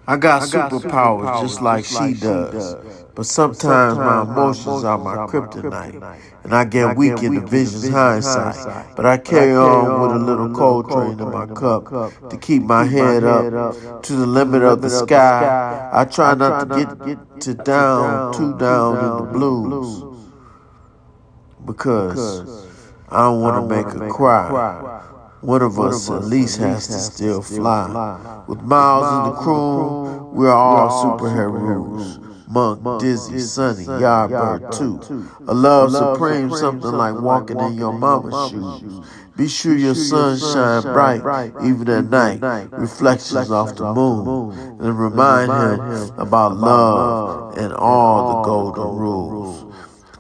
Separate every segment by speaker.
Speaker 1: I got superpowers just like she does, but sometimes my emotions are my kryptonite, and I get weak in the vision's hindsight. But I carry on with a little Coltrane in my cup to keep my head up to the limit of the sky. I try not to get too down in the blues, because I don't want to make her cry. One of us at least has to still fly. With Miles in the crew, we're all superheroes. Monk, Dizzy, Sunny, Yardbird too. A love supreme, something like walking in your mama's shoes. Be sure your sun shine bright, even at night. Reflections off the moon, and remind him about love and all the golden rules.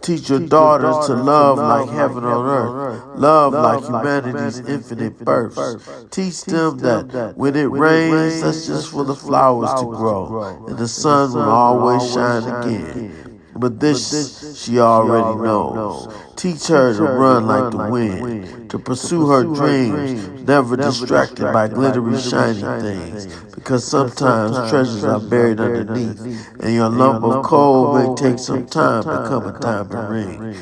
Speaker 1: Teach your daughters to love like heaven on earth, love like humanity's infinite births. Teach them that when it rains, that's just for the flowers to grow, and the sun will always shine again. But this she already knows. Teach her to run like the wind, to pursue her dreams, never distracted by glittery, shiny things, because sometimes treasures are buried underneath, and your lump of coal may take some time to become a diamond ring.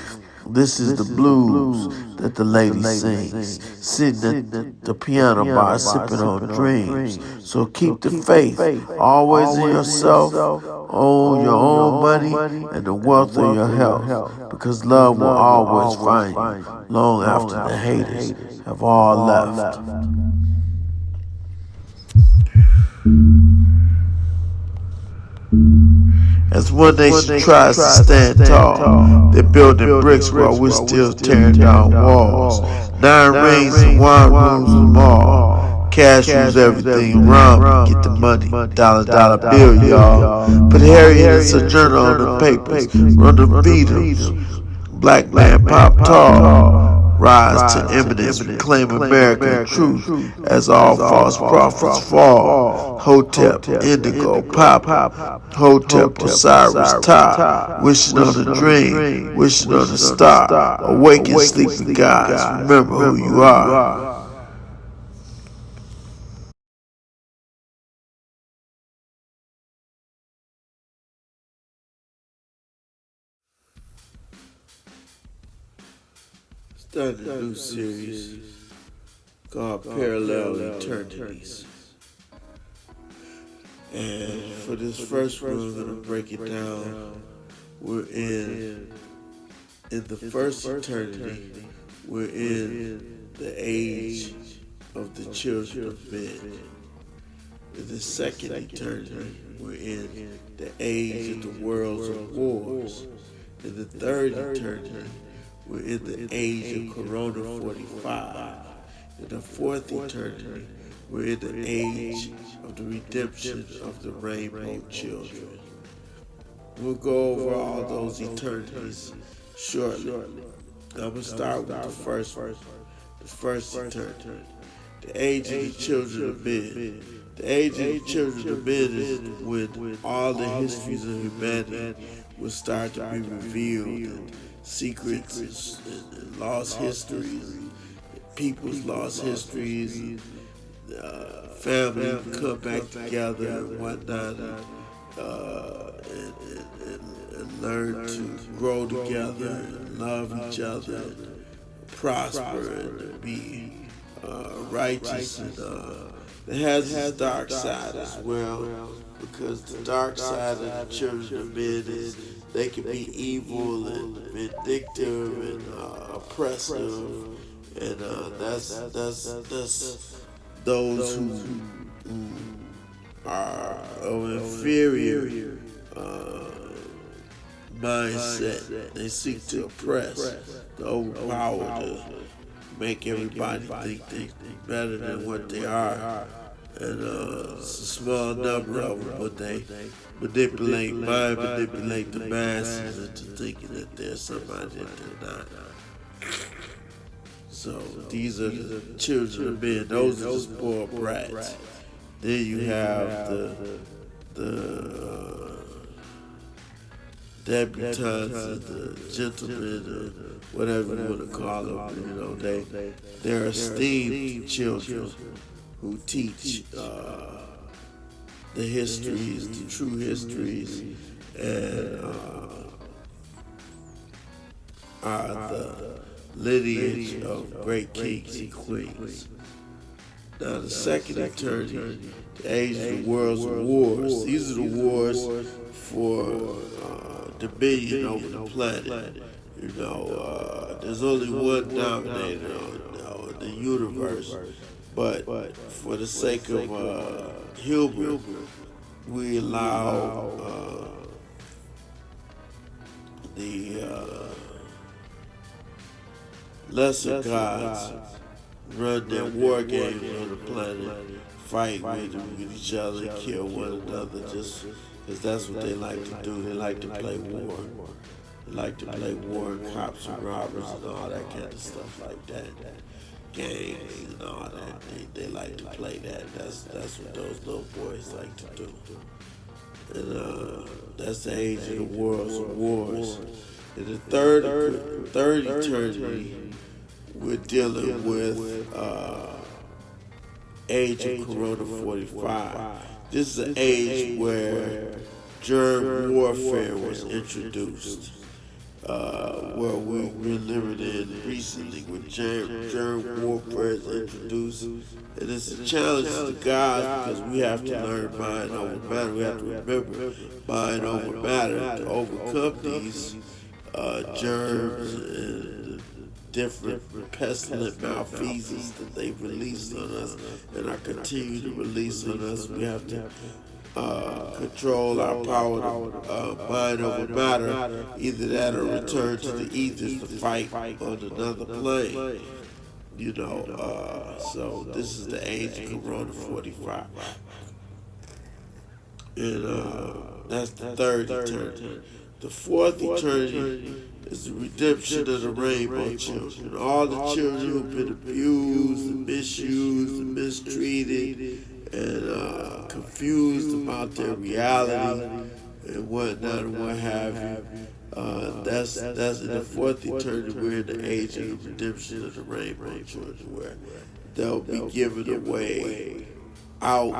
Speaker 1: This is the blues that the lady sings, sitting at the piano bar sipping on dreams. So keep the faith, always in yourself, own your own money, and the wealth of your health, because love will always find you long after the haters have all left. As one nation tries to stand tall, they're building bricks while we're still tearing down walls. 9 rings and wine rules them all. Cash rules everything around. Get the money, dollar bill, y'all. Put Harriet and Sojourner on the papers. Run them beat 'em. Black man pop tall. Rise to eminence, reclaim American truth as all false prophets fall. Hotep, Indigo, Pop, Hotep, Osiris, Ta, wishing on a dream, wishing on a star. Awaken sleeping gods, remember who you are. Started a new series called Parallel Eternities. And for this first one, we're going to break it down. We're in the first eternity, we're in the age of the children of men. In the second eternity, we're in the age of the worlds of wars. In the third eternity, we're in the age of Corona 45. In the fourth eternity, we're in the age of the redemption of the rainbow children. We'll go over all those eternities shortly. I'm going to start with the first eternity. The age of the children of men. The age of the children of men is when all the histories of humanity will start to be revealed, and secrets and lost histories, and people's lost histories, and family can come back together and whatnot, and learn to grow together and love each other and prosper and be righteous. And it has its dark side as well, because the dark side of the children of men is they can be evil and vindictive and oppressive, and that's those who are of inferior mindset. They seek to oppress, to overpower, to make everybody think they're better than what they are. And it's a small number of them, but they manipulate the masses into thinking that they're somebody that they're not. So these are the children of men. Those are the spoiled brats. Then you have the debutantes, the gentlemen, or whatever you want to call them. You know, they're esteemed children who teach the histories, the true histories, and are the lineage of great kings and queens. Now, the second eternity, the age of the world's wars. These are the wars for dominion over the planet. There's only one dominator on the universe, but for the sake of humor, we allow the lesser gods run their war games on the planet, fight with each other, kill one another, just because that's what they like to do. They like to play war. They like to play war and cops and robbers and all that kind of stuff like that. Gangs and all that. They like to play that. That's what those little boys like to do. And that's the age of the world's wars. In the third eternity, we're dealing with age of Corona 45. This is an age where germ warfare was introduced, where we've been living in recently with germ warfare is introduced. And it's a challenge to the gods because we have to learn mind over matter. We have to remember mind over matter to overcome these germs and different pestilent malfeasance that they've released on us and are continuing to release on us. We have to control our power to mind over matter, either that or return to the ethers to fight on another plane. So this is the age of Corona 45. And that's the third eternity. The fourth eternity is the redemption of the rainbow children. All the children who've been abused and misused and mistreated and confused about their reality and whatnot and what have you. That's in the fourth eternity. We're in the age of the redemption of the rainbow children, where they'll be given away out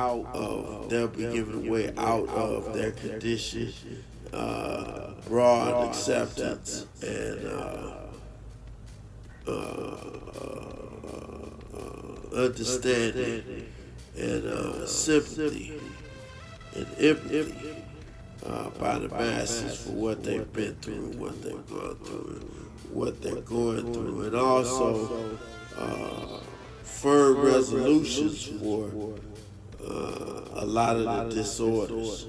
Speaker 1: of their condition, broad acceptance and understanding and sympathy and empathy by the masses for what they've been through, what they've gone through, what they're going through, and also firm resolutions for a lot of the disorders.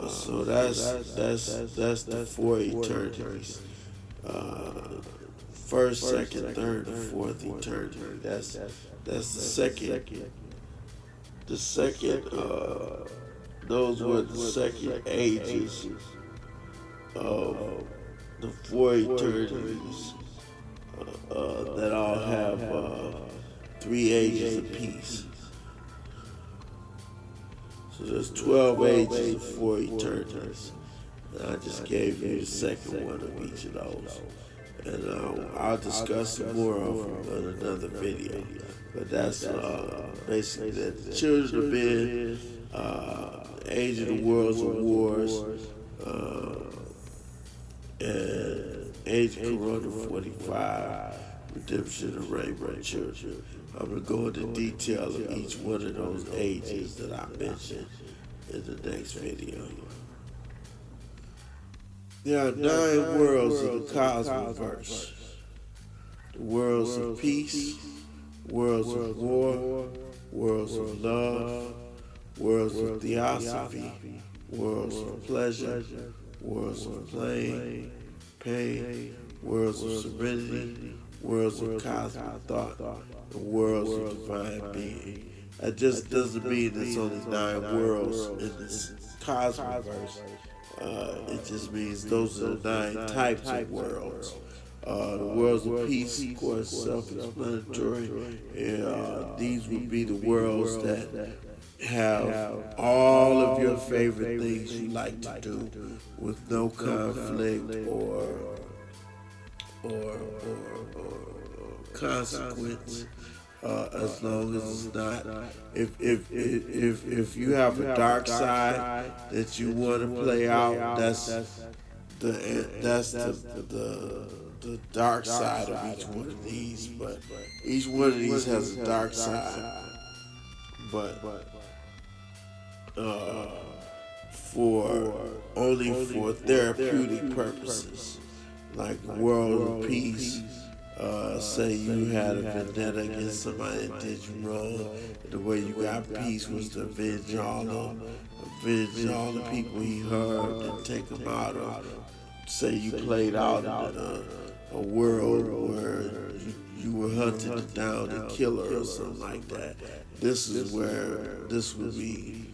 Speaker 1: So that's the four eternities. First, second, third, and fourth eternity. That's the second. The second. Those were the second ages of the four eternities that all have 3 ages apiece. So there's 12 ages of 4 eternities. And I just gave you the second one of each of those. And I'll discuss some more of them in another video. But that's basically that the children have been age of the world's wars, and age of Corona 45, redemption of rainbow children. I'm going to go into detail of each one of those ages that I mentioned in the next video. There are 9 worlds of the Kosmoverse. The worlds of peace, worlds of war, worlds of love, worlds of theosophy, worlds of pleasure, worlds of pain, worlds of serenity, worlds of cosmic thought, and worlds of divine being. That just doesn't mean there's only 9 worlds in this Kosmoverse. It just means those are the 9 types of worlds. The worlds of peace, of course, self-explanatory. These would be the worlds that have all of your favorite things you like to do with no conflict or consequence as long as it's not. If you have a dark side that you want to play out, that's the dark side of each one of these. But each one of these has a dark side. But for only for therapeutic purposes, like world peace. Say you had a vendetta against somebody that did you wrong. The way you got peace was to avenge all the people he hurt and take them out. Or say you played out in a world where you were hunted down a killer or something like that. This is where this would be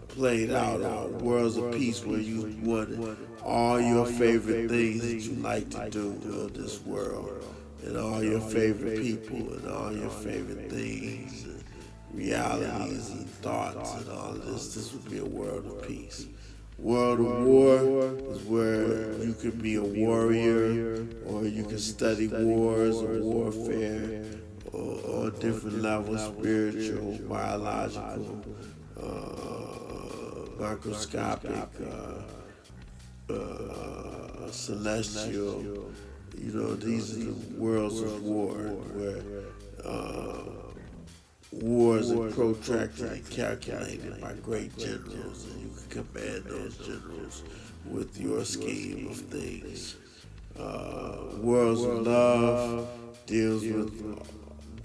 Speaker 1: played out on Worlds of Peace, where you wanted all your favorite things that you like to do in this world, and all your favorite people, and all your favorite things, and realities and thoughts, and all of this. This would be a world of peace. World of War is where you can be a warrior, or you can study wars or warfare, or on different levels, spiritual, biological, microscopic, celestial. These are the worlds of war, where wars are protracted and calculated by great generals, and you can command those generals with your scheme of things. Worlds of Love deals with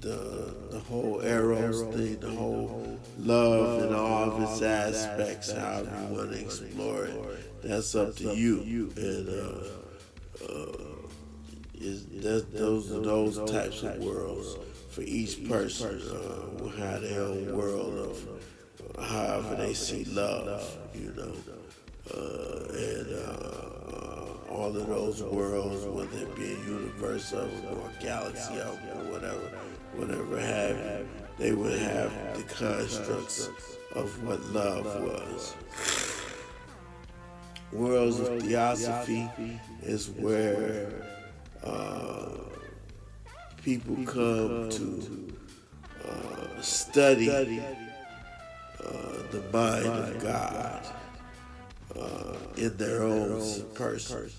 Speaker 1: the whole Eros thing, the whole love and all of its aspects, however you want to explore it. That's up to you. And those are those types of worlds. For each person will have their own world of however they see love, and all of those worlds, whether it be a universe of them or a galaxy of them or whatever have you, they would have the constructs of what love was. Worlds of Theosophy is where people come to study the mind of God in their own person,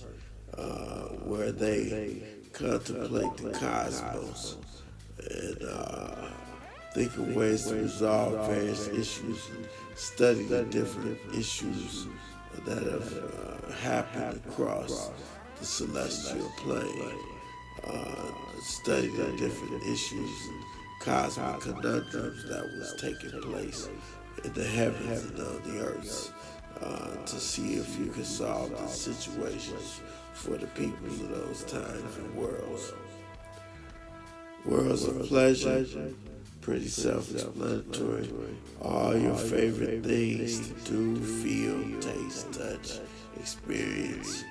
Speaker 1: where they contemplate the cosmos and think of ways to resolve various issues and study the different issues that have happened across the celestial plane. Study the different issues and cosmic conundrums that was taking place in the heavens and on the earth, to see if you could solve the situations for the peoples of those times and worlds. Worlds of Pleasure, pretty self-explanatory. All your favorite things to do, feel, taste, touch, experience.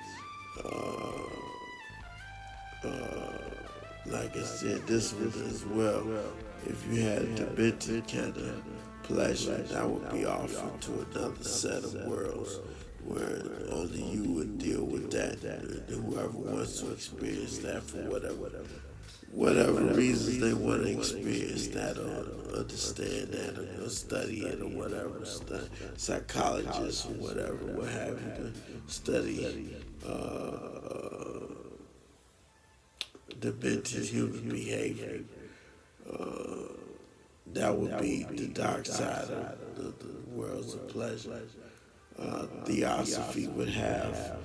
Speaker 1: Like I said, this one as well. If you had a demented kind of pleasure, that would be off into another set of worlds where only you would deal with that, and whoever wants to experience that for whatever reasons they want to experience that, or understand that, or study it, or whatever, psychologists or whatever, what have you, to study demented human behavior. That would be the dark side of the worlds of pleasure. Theosophy would have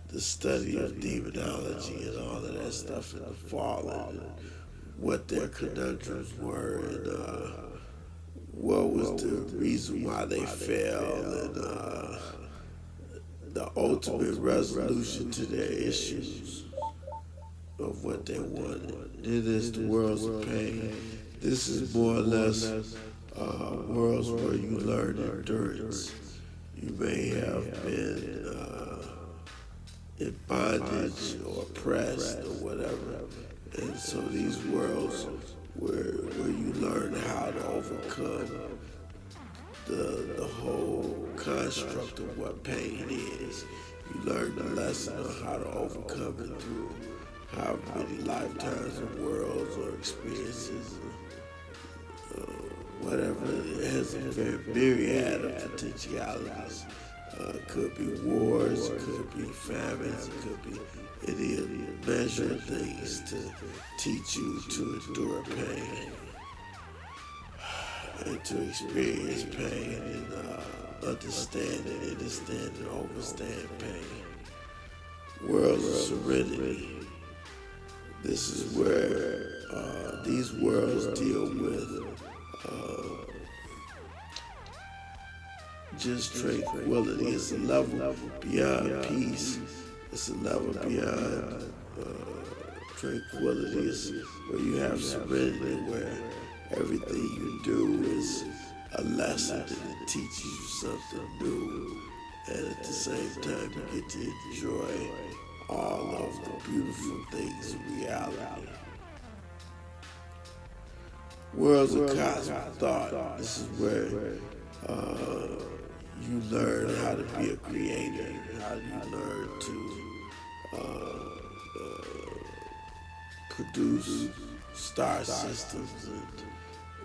Speaker 1: the study of demonology and all of that stuff, and the fallen, and what their conundrums were, and what was the reason why they fell, and the ultimate resolution to their issues of what they wanted. Then there's the worlds of pain. This is more or less worlds where you learn endurance. You may have been in bondage or oppressed or whatever. And so these worlds where you learn how to overcome the whole construct of what pain is. You learn the lesson of how to overcome it through however many lifetimes or worlds or experiences, whatever. It has a very myriad of potentialities. Could be wars, it could be famines, it could be any measure of things to teach you to endure pain and to experience pain and understand and overstand pain. Worlds of serenity. This is where these worlds deal with just tranquility. It's a level beyond peace. It's a level beyond tranquility. It's where you have serenity, where everything you do is a lesson and it teaches you something new. And at the same time, you get to enjoy all of the beautiful things in reality. Worlds of cosmic thought. This is where you learn how to be a creator, how you learn to produce star systems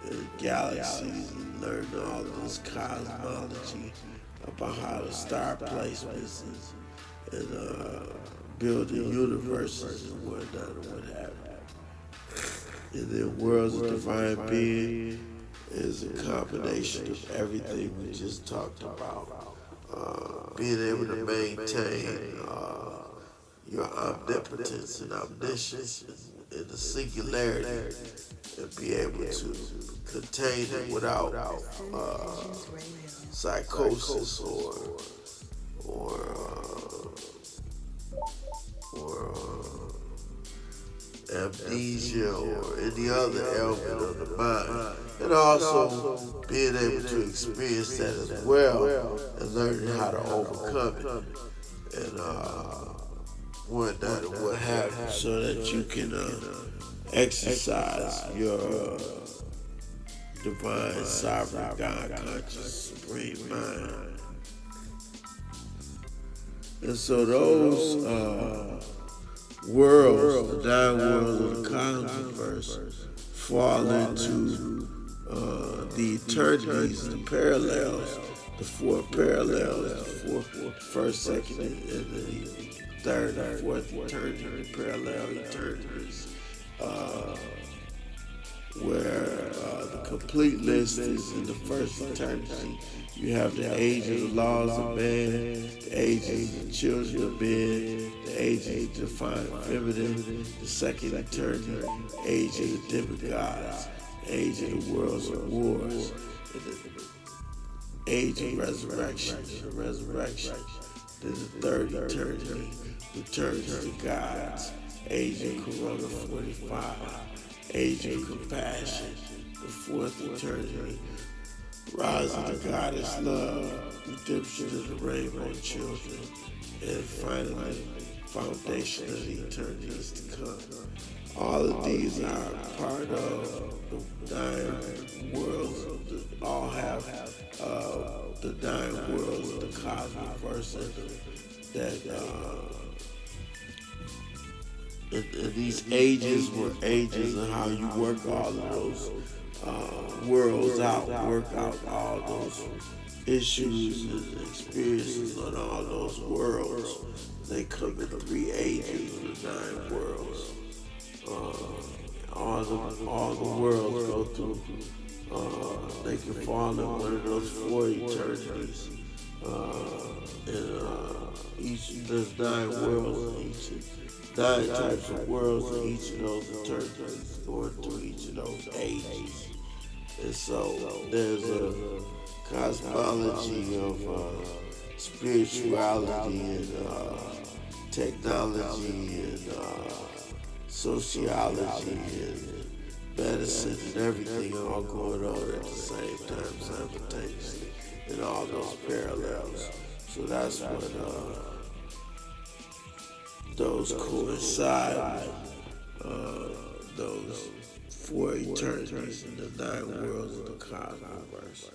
Speaker 1: and galaxies, and learn all this cosmology about how the star placements and building universes and whatnot and what have you. And then worlds of divine being is a combination of everything we just talked about. Being able to maintain your omnipotence and omniscience and the singularity, and be able to contain it without psychosis or amnesia or any other ailment of the mind. And also being able to experience that as well and learning how to overcome it and whatnot and what have you, so that you can exercise your divine, sovereign, God conscious, supreme mind. And so those worlds, the 9 worlds of the Kosmoverse, fall into the Eternities, the parallels, the 4 parallels, the first, second, and the third and fourth eternity, parallel eternities, where the complete list is in the first eternity. You have the age of the laws of man, the ages of the children of men, the age of the divine feminine, the second eternity, age of the demigods, age of the worlds of wars, and the age of resurrection, the resurrection. Then the third eternity, return to the gods, age of Corona 45, age of compassion, the fourth eternity, rise of the goddess love, redemption of the rainbow children, and finally, foundation of the eternities to come. All of these are part of the 9 worlds. All have the 9 worlds of the Kosmoverse, and these ages were ages of how you work all of those worlds out, work out all those issues and experiences on all those worlds. They come in 3 ages of the 9 worlds. All the worlds go through. They can fall in one of those 4 eternities. Each there's 9 worlds in each, 9 types of worlds in each of those eternities, going through each of those ages. And so there's a cosmology of spirituality and technology and sociology and medicine and everything all going on at the same time simultaneously in all those parallels. So that's what those coincide with those 4 eternities and the 9 worlds of the Kosmoverse.